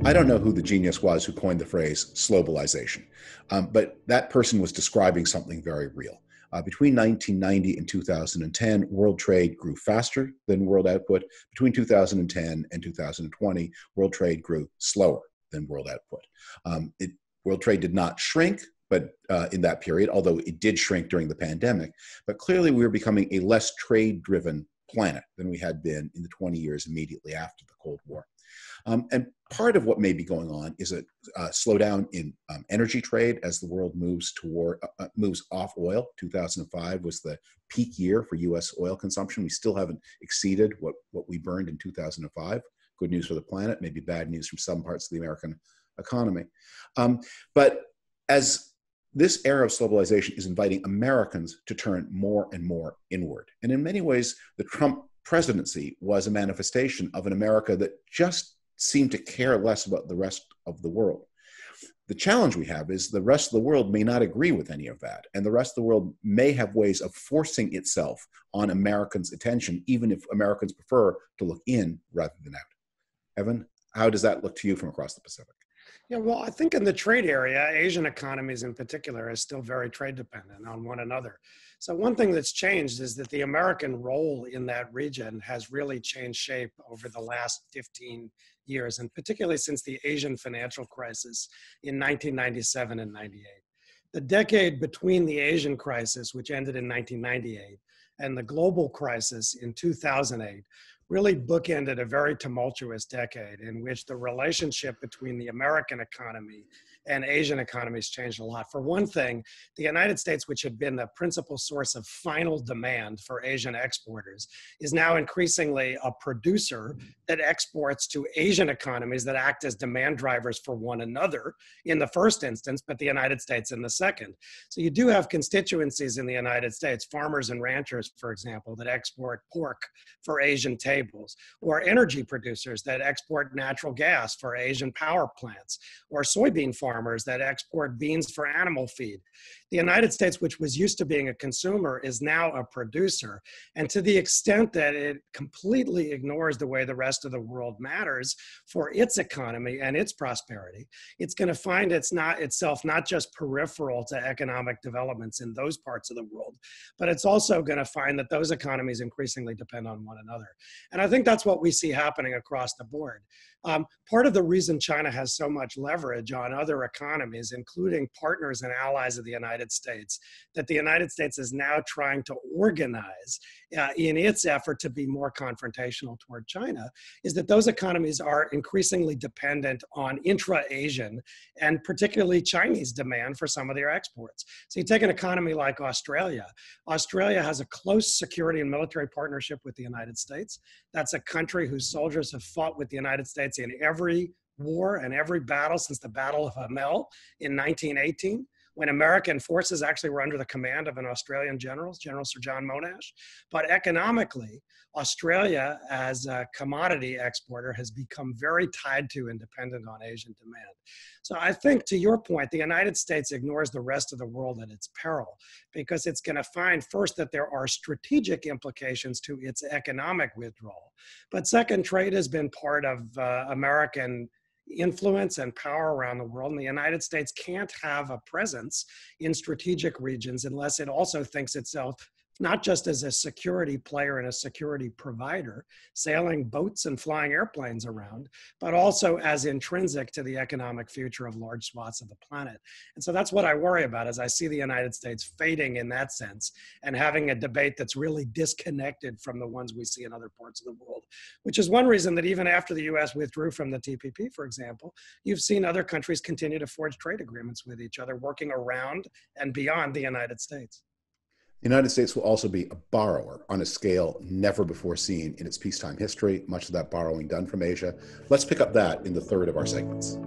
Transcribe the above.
I don't know who the genius was who coined the phrase "globalization," but that person was describing something very real. Between 1990 and 2010, world trade grew faster than world output. Between 2010 and 2020, world trade grew slower than world output. World trade did not shrink, but in that period, although it did shrink during the pandemic. But clearly, we were becoming a less trade-driven planet than we had been in the 20 years immediately after the Cold War. And part of what may be going on is a slowdown in energy trade as the world moves off oil. 2005 was the peak year for U.S. oil consumption. We still haven't exceeded what we burned in 2005. Good news for the planet, maybe bad news from some parts of the American economy. But as this era of globalization is inviting Americans to turn more and more inward. And in many ways, the Trump presidency was a manifestation of an America that just seemed to care less about the rest of the world. The challenge we have is the rest of the world may not agree with any of that. And the rest of the world may have ways of forcing itself on Americans' attention, even if Americans prefer to look in rather than out. Evan, how does that look to you from across the Pacific? Yeah, well, I think in the trade area, Asian economies in particular are still very trade dependent on one another. So one thing that's changed is that the American role in that region has really changed shape over the last 15 years, and particularly since the Asian financial crisis in 1997 and 98. The decade between the Asian crisis, which ended in 1998, and the global crisis in 2008 really bookended a very tumultuous decade in which the relationship between the American economy and Asian economies changed a lot. For one thing, the United States, which had been the principal source of final demand for Asian exporters, is now increasingly a producer that exports to Asian economies that act as demand drivers for one another in the first instance, but the United States in the second. So you do have constituencies in the United States, farmers and ranchers, for example, that export pork for Asian tables, or energy producers that export natural gas for Asian power plants, or soybean farmers that export beans for animal feed. The United States, which was used to being a consumer, is now a producer. And to the extent that it completely ignores the way the rest of the world matters for its economy and its prosperity, it's going to find itself not just peripheral to economic developments in those parts of the world, but it's also going to find that those economies increasingly depend on one another. And I think that's what we see happening across the board. Part of the reason China has so much leverage on other economies, including partners and allies of the United States, that the United States is now trying to organize in its effort to be more confrontational toward China, is that those economies are increasingly dependent on intra-Asian and particularly Chinese demand for some of their exports. So you take an economy like Australia. Australia has a close security and military partnership with the United States. That's a country whose soldiers have fought with the United States in every war and every battle since the Battle of Hamel in 1918, when American forces actually were under the command of an Australian general, General Sir John Monash. But economically, Australia as a commodity exporter has become very tied to and dependent on Asian demand. So I think, to your point, the United States ignores the rest of the world at its peril, because it's going to find first that there are strategic implications to its economic withdrawal. But second, trade has been part of American influence and power around the world. And the United States can't have a presence in strategic regions unless it also thinks itself not just as a security player and a security provider, sailing boats and flying airplanes around, but also as intrinsic to the economic future of large swaths of the planet. And so that's what I worry about, as I see the United States fading in that sense and having a debate that's really disconnected from the ones we see in other parts of the world, which is one reason that even after the US withdrew from the TPP, for example, you've seen other countries continue to forge trade agreements with each other, working around and beyond the United States. The United States will also be a borrower on a scale never before seen in its peacetime history, much of that borrowing done from Asia. Let's pick up that in the third of our segments.